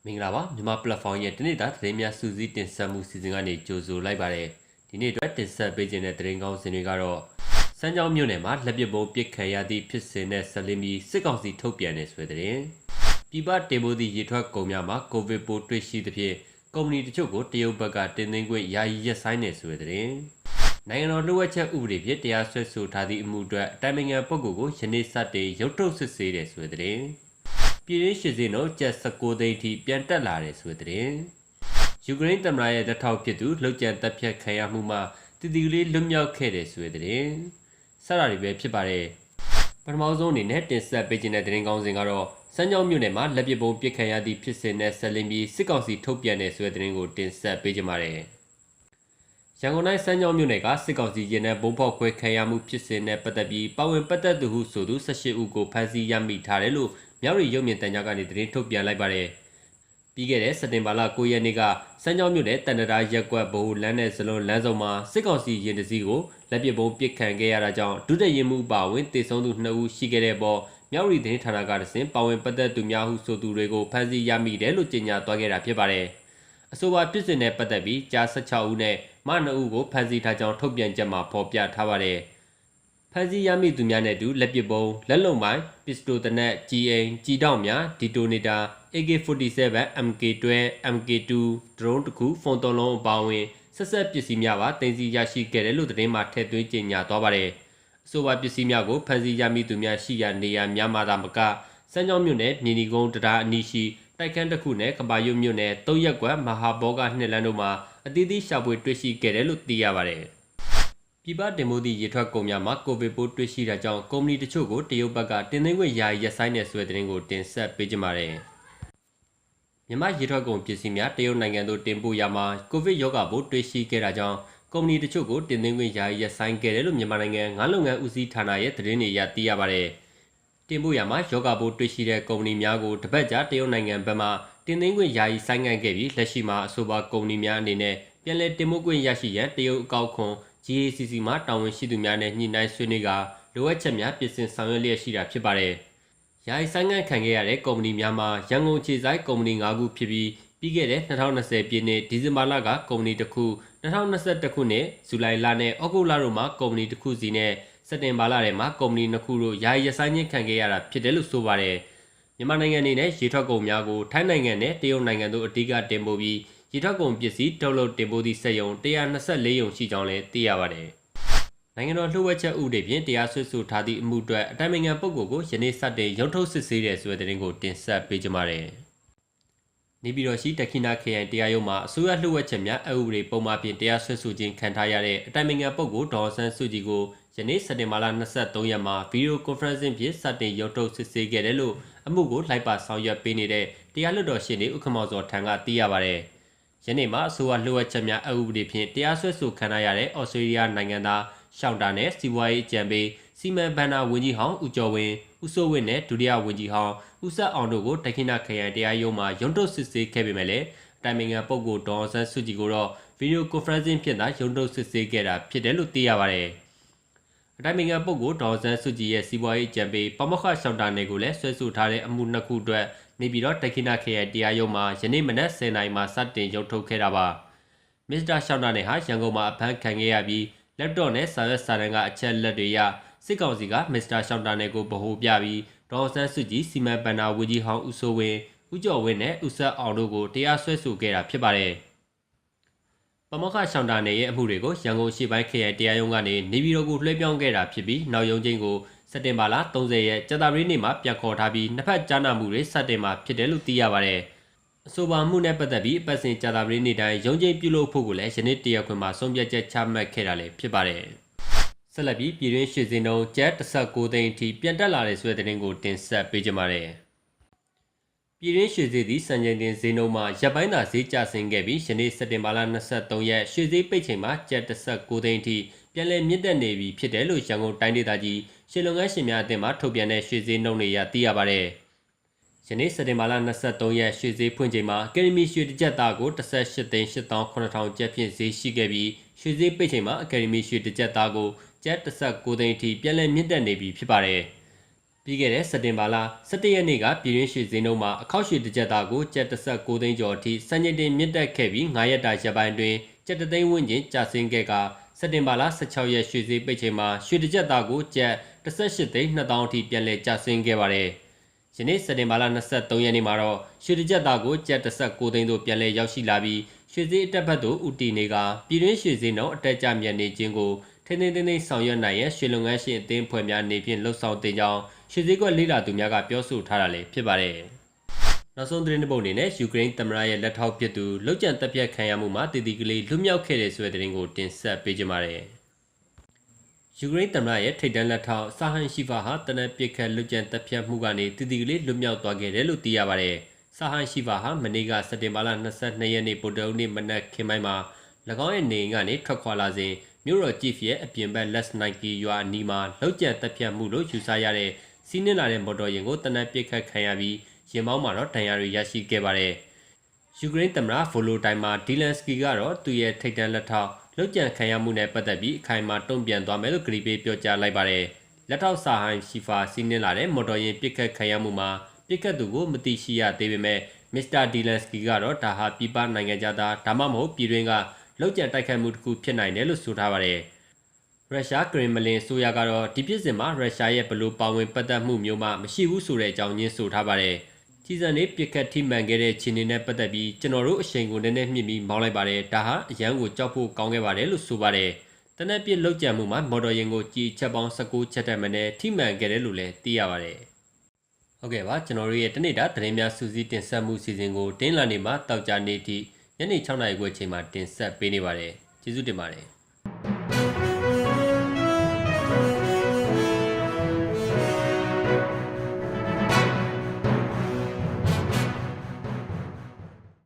မင်္ဂလာပါမြန်မာ platform ရဲ့ဒီနေ့တာသတင်းများစူးစီးတင်ဆက်မှုစီစဉ်ကနေကြိုဆိုလိုက်ပါတယ်ဒီနေ့အတွက်တင်ဆက်ပေးခြင်းတဲ့သတင်းကောင်းစင်တွေကတော့စမ်းကြောင်းမြို့နယ်မှာလက်ပစ်ပုံးပစ်ခံရသည့်ဖြစ်စဉ်နဲ့ဆက်လင်းပြီးစစ်ကောင်စီထုတ်ပြန်တဲ့ဆိုတဲ့သတင်းပြည်ပတင်ပို့သည့်ရေထွက်ကုန်များမှာကိုဗစ်ပိုးတွေ့ရှိသဖြင့်ကုမ္ပဏီတချို့ကိုတရုတ်ဘက်ကတင်သွင်းခွင့်ယာယီရပ်ဆိုင်းနေဆိုတဲ့သတင်းနိုင်ငံတော်လှုပ်ဝက်ချက်ဥပဒေဖြင့်တရားစွဲဆိုထားသည့်အမှုအတွက်အတိုင်းအမြံပုဂ္ဂိုလ်ကိုယနေ့စတင်ရုပ်ထုတ်စစ်ဆေးတဲ့ဆိုတဲ့သတင်းပြည်ရင်းရှိစေတော့ကျပ်19သိန်းထိပြန်တက်လာတယ်ဆိုတဲ့ယူကရိန်းသမ္မတရဲ့လက်ထောက်ဖြစ်သူလှုပ်ကြံတပ်ဖြတ်ခံရမှုမှာတည်တည်လေးလွတ်မြောက်ခဲ့တယ်ဆိုတဲ့စတာတွေပဲဖြစ်ပါတယ်ပထမဆုံးအနေနဲ့တင်ဆက်ပေးခြင်းတဲ့သတင်းကောင်းစဉ်ကတော့စမ်းကြောင်းမြို့နယ်မှာလက်ပစ်ပုံးပစ်ခံရသည့်ဖြစ်စဉ်နဲ့ဆက်လင်းပြီးစစ်ကောင်စီထုတ်ပြန်တဲ့ဆိုတဲ့သတင်းကိုတင်ဆက်ပေးကြပါမယ်ရန်ကုန်တိုင်းစမ်းကြောင်းမြို့နယ်ကစစ်ကောင်စီရင်နဲ့ဘုံဖောက်ခွဲခံရမှုဖြစ်စဉ်နဲ့ပတ်သက်ပြီးပါဝင်ပတ်သက်သူဟုဆိုသူ18ဦးကိုဖမ်းဆီးရမိထားတယ်လို့မြောက်ရီရုပ်မြင်တန်ကြားကနေသတင်းထုတ်ပြန်လိုက်ပါတယ်။ပြီးခဲ့တဲ့စက်တင်ဘာလ9ရက်နေ့ကစမ်းကြောင်းမြို့နယ်တန်တရာရက်ကွက်ဘိုလမ်းနဲ့ဇလွန်လမ်းစုံမှာစစ်ကောင်စီရင်တစည်းကိုလက်ပစ်ပုံးပစ်ခံခဲ့ရတာကြောင့်ဒုတက်ရင်မှုပါဝင်တေဆုံးသူ2ဦးရှိခဲ့တဲ့ပေါ်မြောက်ရီသတင်းဌာနကတစဉ်ပါဝင်ပတ်သက်သူများဟုဆိုသူတွေကိုဖမ်းဆီးရမိတယ်လို့ကြေညာသွားခဲ့တာဖြစ်ပါတယ်။အဆိုပါဖြစ်စဉ်နဲ့ပတ်သက်ပြီးကြား16ဦးနဲ့မ2ဦးကိုဖမ်းဆီးထားကြောင်းထုတ်ပြန်ချက်မှာဖော်ပြထားပါတယ်။ဖမ်းဆီးရမိသူများနဲ့တူလက်ပစ်ပုံးလက်လုံပိုင်းပစ္စတိုတနက်ကြီးအိမ်ကြီးတောက်များဒီတိုနေတာ AK47 MK12 MK2 ဒရုန်းတစ်ခုဖုန်းသုံးလုံးအပါအဝင်ဆက်ဆက်ပစ္စည်းများပါတင်စီရရှိခဲ့တယ်လို့သတင်းမှာထည့်သွင်းကြေညာသွားပါတယ်အဆိုပါပစ္စည်းများကိုဖမ်းဆီးရမိသူများရှိရာနေရာများမှာသာမကစမ်းကြောင်းမြို့နယ်မြေနီကုန်းတရားအနီးရှိတိုက်ခန်းတစ်ခုနဲ့ကဘာရွတ်မြို့နယ်၃ရက်ကွက်မဟာဘောကနှစ်လမ်းတို့မှာအသီးသီးရှာဖွေတွေ့ရှိခဲ့တယ်လို့သိရပါတယ်ပြည်ပတင်ပို့သည့်ရေထွက်ကုန်များမှာကိုဗစ်ပိုးတွေ့ရှိတာကြောင့်ကုမ္ပဏီတချို့ကိုတရုတ်ဘက်ကတင်သွင်းခွင့်ယာယီရပ်ဆိုင်းတဲ့ဆိုတဲ့သတင်းကိုတင်ဆက်ပေးကြပါမယ်။မြန်မာရေထွက်ကုန်ပစ္စည်းများတရုတ်နိုင်ငံသို့တင်ပို့ရမှာကိုဗစ်ရောဂါပိုးတွေ့ရှိခဲ့တာကြောင့်ကုမ္ပဏီတချို့ကိုတင်သွင်းခွင့်ယာယီရပ်ဆိုင်းခဲ့တယ်လို့မြန်မာနိုင်ငံငါးလုပ်ငန်းဦးစီးဌာနရဲ့သတင်းတွေအရသိရပါတယ်။တင်ပို့ရမှာရောဂါပိုးတွေ့ရှိတဲ့ကုမ္ပဏီများကိုတပတ်ကြာတရုတ်နိုင်ငံဘက်မှတင်သွင်းခွင့်ယာယီဆိုင်းငံ့ခဲ့ပြီးလက်ရှိမှာအဆိုပါကုမ္ပဏီများအနေနဲ့ပြန်လည်တင်ပို့ခွင့်ရရှိရန်တရုတ်အကောက်ခွန်GACC မှာတာဝန်ရှိသူများနဲ့ညှိနှိုင်းဆွေးနွေးကလိုအပ်ချက်များပြင်ဆင်ဆောင်ရွက်လျက်ရှိတာဖြစ်ပါတယ်။ယာယီဆိုင်ငံ့ခံခဲ့ရတဲ့ကုမ္ပဏီများမှာရန်ကုန်ခြေဆိုင်ကုမ္ပဏီ5ခုဖြစ်ပြီးခဲ့တဲ့2020ပြည့်နှစ်ဒီဇင်ဘာလကကုမ္ပဏီတစ်ခု2021ခုနှစ်ဇူလိုင်လနဲ့ဩဂုတ်လတို့မှာကုမ္ပဏီတစ်ခုစီနဲ့စက်တင်ဘာလထဲမှာကုမ္ပဏီ2ခုတို့ယာယီရပ်ဆိုင်းခြင်းခံခဲ့ရတာဖြစ်တယ်လို့ဆိုပါတယ်။မြန်မာနိုင်ငံအနေနဲ့ရေထွက်ကုန်များကိုထိုင်းနိုင်ငံနဲ့တရုတ်နိုင်ငံတို့အဓိကတင်ပို့ပြီးရေထွက်ကုန်ပစ္စည်းထုတ်လုပ်တင်ပို့သည့်စက်ရုံ124ရုံရှိကြောင်းလည်းသိရပါတယ်။နိုင်ငံတော်လှုပ်ဝက်ချက်ဥပဒေဖြင့်တရားစွဲဆိုထားသည့်အမှုအတွက်အတိုင်းအမြံပုဂ္ဂိုလ်ကိုယနေ့စတင်ရုံထုတ်စစ်ဆေးတဲ့ဆိုတဲ့သတင်းကိုတင်ဆက်ပေးကြပါမယ်။နေပြည်တော်ရှိတခိနာခရိုင်တရားရုံးမှာအစိုးရလှုပ်ဝက်ချက်များအဥပဒေပုံမှန်ဖြင့်တရားစွဲဆိုခြင်းခံထားရတဲ့အတိုင်းအမြံပုဂ္ဂိုလ်ဒေါ်ဆန်းစုကြည်ကိုယနေ့စက်တင်ဘာလ23ရက်မှာဗီဒီယိုကွန်ဖရင့်ဖြင့်စတင်ရုံထုတ်စစ်ဆေးခဲ့တယ်လို့အမှုကိုလိုက်ပါဆောင်ရွက်ပေးနေတဲ့တရားလွှတ်တော်ရှေ့နေဦးခမောင်စောထံကသိရပါတယ်။ယနေ့မှာအစိုးရလှုပ်ဝက်ချက်များအဥပဒေဖြင့်တရားစွဲဆိုခံရတဲ့ဩစတြေးလျနိုင်ငံသားရှောင်းတာနဲ့စီးပွားရေးအကြံပေးစီမံဘဏ္ဍာဝန်ကြီးဟောင်းဦးကျော်ဝင်းဦးစိုးဝင်းနဲ့ဒုတိယဝန်ကြီးဟောင်းဦးဆက်အောင်တို့ကိုတခိနခရိုင်တရားရုံးမှာရုံးထုတ်စစ်ဆေးခဲ့ပေမဲ့လည်းတိုင်ပင်ခံပုဂ္ဂိုလ်ဒေါ်ဆန်းစုကြည်ကိုတော့ဗီဒီယိုကွန်ဖရင့်ဖြင့်သာရုံးထုတ်စစ်ဆေးခဲ့တာဖြစ်တယ်လို့သိရပါတယ်။အတိုင်ပင်ခံပုဂ္ဂိုလ်ဒေါ်ဆန်းစုကြည်ရဲ့စီးပွားရေးအကြံပေးပမခရှောင်းတာနယ်ကိုလည်းဆွဲဆိုထားတဲ့အမှု2ခုအတွက်နေပြည်တော်တခိနခရိုင်တရားရုံးမှာယနေ့မနက်10:00နာရီမှာစတင်ရုံးထုတ်ခဲ့တာပါ။မစ္စတာရှောင်းတာနယ်ဟာရန်ကုန်မှာအဖမ်းခံခဲ့ရပြီးလက်တော့နဲ့စာရွက်စာတမ်းကအချက်လက်တွေရစစ်ကောင်စီကမစ္စတာရှောင်းတာနယ်ကိုဗဟိုပြပြီးဒေါ်ဆန်းစုကြည်စီမံဘဏ္ဍာဝန်ကြီးဟောင်းဦးစိုးဝင်းဦးကျော်ဝင်းနဲ့ဦးဆက်အောင်တို့ကိုတရားစွဲဆိုခဲ့တာဖြစ်ပါတယ်။ပမခရှောင်းတာနယ်ရဲ့အမှုတွေကိုရန်ကုန်ရှေ့ပိုင်းခရိုင်တရားရုံးကနေနေပြည်တော်ကိုလွှဲပြောင်းခဲ့တာဖြစ်ပြီးနောက်ရုံးချင်းကိုစက်တင်ဘာလ30ရက်ကြာသပတေးနေ့မှာပြန်ခေါ်ထားပြီးနှစ်ဖက်ကြားနာမှုတွေစတင်မှာဖြစ်တယ်လို့သိရပါတယ်။အဆိုပါမှုနဲ့ပတ်သက်ပြီးအပတ်စဉ်ကြာသပတေးနေ့တိုင်းရုံးချင်းပြုလုပ်ဖို့ကိုလည်းယနေ့တရားခွင်မှာဆုံးဖြတ်ချက်ချမှတ်ခဲ့တာလည်းဖြစ်ပါတယ်။ဆက်လက်ပြီးပြည်တွင်းရွှေစင်းနှုန်းကျပ်19သိန်းအထိပြန်တက်လာတဲ့ဆိုတဲ့သတင်းကိုတင်ဆက်ပေးကြပါမယ်။ပြည်တွင်းရွှေစည်းသည့်စံချိန်တင်ဈေးနှုန်းမှာရပ်ပိုင်းသာဈေးကျဆင်းခဲ့ပြီးယနေ့စက်တင်ဘာလ23ရက်ရွှေစည်းပိတ်ချိန်မှာကျပ်19သိန်းအထိပြန်လည်မြင့်တက်နေပြီဖြစ်တယ်လို့ရန်ကုန်တိုင်းဒေသကြီးရွှေလုပ်ငန်းရှင်များအသင်းမှထုတ်ပြန်တဲ့ရွှေစည်းနှုန်းတွေအရသိရပါတယ်။ယနေ့စက်တင်ဘာလ23ရက်ရွှေစည်းဖွင့်ချိန်မှာအကယ်ဒမီရွှေတစ်ကျပ်သားကို18သိန်း8,900ကျပ်ဖြင့်ဈေးရှိခဲ့ပြီးရွှေစည်းပိတ်ချိန်မှာအကယ်ဒမီရွှေတစ်ကျပ်သားကိုကျပ်19သိန်းအထိပြန်လည်မြင့်တက်နေပြီဖြစ်ပါတယ်။ ပြီးခဲ့တဲ့စက်တင်ဘာလ17ရက်နေ့ကပြည်တွင်းရွှေဈေးနှုန်းမှာအခောက်ရွှေတစ်ကြက်သားကိုကျပ်16သိန်းကျော်အထိစံချိန်တင်မြင့်တက်ခဲ့ပြီး9ရက်တာရက်ပိုင်းတွင်ကျပ်3သိန်းဝန်းကျင်ကျဆင်းခဲ့ကစက်တင်ဘာလ16ရက်ရွှေဈေးပိတ်ချိန်မှာရွှေတစ်ကြက်သားကိုကျပ်18သိန်း2000အထိပြန်လည်ကျဆင်းခဲ့ပါတယ်။ယနေ့စက်တင်ဘာလ23ရက်နေ့မှာတော့ရွှေတစ်ကြက်သားကိုကျပ်19သိန်းသို့ပြန်လည်ရောက်ရှိလာပြီးရွှေဈေးအတက်ဘက်သို့ဦးတည်နေကပြည်တွင်းရွှေဈေးနှုန်းအတက်ကျမြင့်နေခြင်းကိုထိန်းသိမ်းဆောင်ရွက်နိုင်ရန်ရွှေလုပ်ငန်းရှင်အသင်းဖွဲ့များနေဖြင့်လှုပ်ဆောင်တင်ကြောင်းရွှေဈေးကွက်လေ့လာသူများကပြောဆိုထားတာလည်းဖြစ်ပါတယ်။နောက်ဆုံးသတင်းတစ်ပုဒ်အနေနဲ့ယူကရိန်းသမ္မတရဲ့လက်ထောက်ဖြစ်သူလောက်ကျန်တပ်ဖြတ်ခံရမှုမှာတည်တည်ကလေးလွတ်မြောက်ခဲ့တဲ့ဆိုတဲ့သတင်းကိုတင်ဆက်ပေးကြပါမယ်။ယူကရိန်းသမ္မတရဲ့ထိပ်တန်းလက်ထောက်ဆာဟန်ရှိဖာဟာတနက်ပစ်ခတ်လောက်ကျန်တပ်ဖြတ်မှုကနေတည်တည်ကလေးလွတ်မြောက်သွားခဲ့တယ်လို့သိရပါတယ်။ဆာဟန်ရှိဖာဟာမနေ့ကစက်တင်ဘာလ22ရက်နေ့ဗုဒ္ဓဟူးနေ့မနက်ခင်းပိုင်းမှာ၎င်းရဲ့နေအိမ်ကနေထွက်ခွာလာစဉ်မြို့တော်ဂျီဖ်ရဲ့အပြင်ဘက်လက်စနိုက်ကီရွာအနီးမှာလောက်ကျန်တပ်ဖြတ်မှုလို့ယူဆရတဲ့စီးနင်းလာတဲ့မော်တော်ယာဉ်ကိုတနက်ပစ်ခတ်ခံရပြီးရင်မောင်းမှာတော့ဒဏ်ရာတွေရရှိခဲ့ပါတယ်။ယူကရိန်းသမ္မတဗိုလိုတိုင်မာဒီလန်စကီကတော့သူ့ရဲ့ထိပ်တန်းလက်ထောက်လောက်ကျန်ခံရမှုနဲ့ပတ်သက်ပြီးအခိုင်အမာတုံ့ပြန်သွားမယ်လို့ကြေညာပေးပြောကြားလိုက်ပါတယ်။လက်ထောက်ဆာဟန်ရှိဖာစီးနင်းလာတဲ့မော်တော်ယာဉ်ပစ်ခတ်ခံရမှုမှာပစ်ခတ်သူကိုမသိရှိရသေးပေမဲ့မစ္စတာဒီလန်စကီကတော့ဒါဟာပြည်ပနိုင်ငံသားဒါမှမဟုတ်ပြည်တွင်းကလောက်ကျန်တိုက်ခိုက်မှုတစ်ခုဖြစ်နိုင်တယ်လို့ဆိုထားပါတယ်။ရုရှားကရင်မလင်ဆိုရကတော့ဒီပြစ်စင်မှာရုရှားရဲ့ဘလို့ပါဝင်ပတ်သက်မှုမျိုးမှမရှိဘူးဆိုတဲ့အကြောင်းညင်းဆိုထားပါတယ်။ကြီးစံနေပြစ်ခတ်ထိမှန်ခဲ့တဲ့ခြေနေနဲ့ပတ်သက်ပြီးကျွန်တော်တို့အချိန်ကိုနည်းနည်းမြင့်ပြီးမောင်းလိုက်ပါတယ်။ဒါဟာအရန်ကိုကြောက်ဖို့ကောင်းခဲ့ပါတယ်လို့ဆိုပါတယ်။တနက်ပြစ်လောက်ကျန်မှုမှာမော်တော်ယာဉ်ကိုကြီးချက်ပေါင်း19ချက်တက်မနဲ့ထိမှန်ခဲ့တယ်လို့လည်းသိရပါတယ်။ဟုတ်ကဲ့ပါကျွန်တော်တို့ရဲ့တနေ့တာသတင်းများစူးစီးတင်ဆက်မှုစီစဉ်ကိုတင်းလာနေမှာတောက်ကြနေသည့်ညနေ6:00နာရီခွဲချိန်မှာတင်ဆက်ပေးနေပါတယ်။ကျေးဇူးတင်ပါတယ်။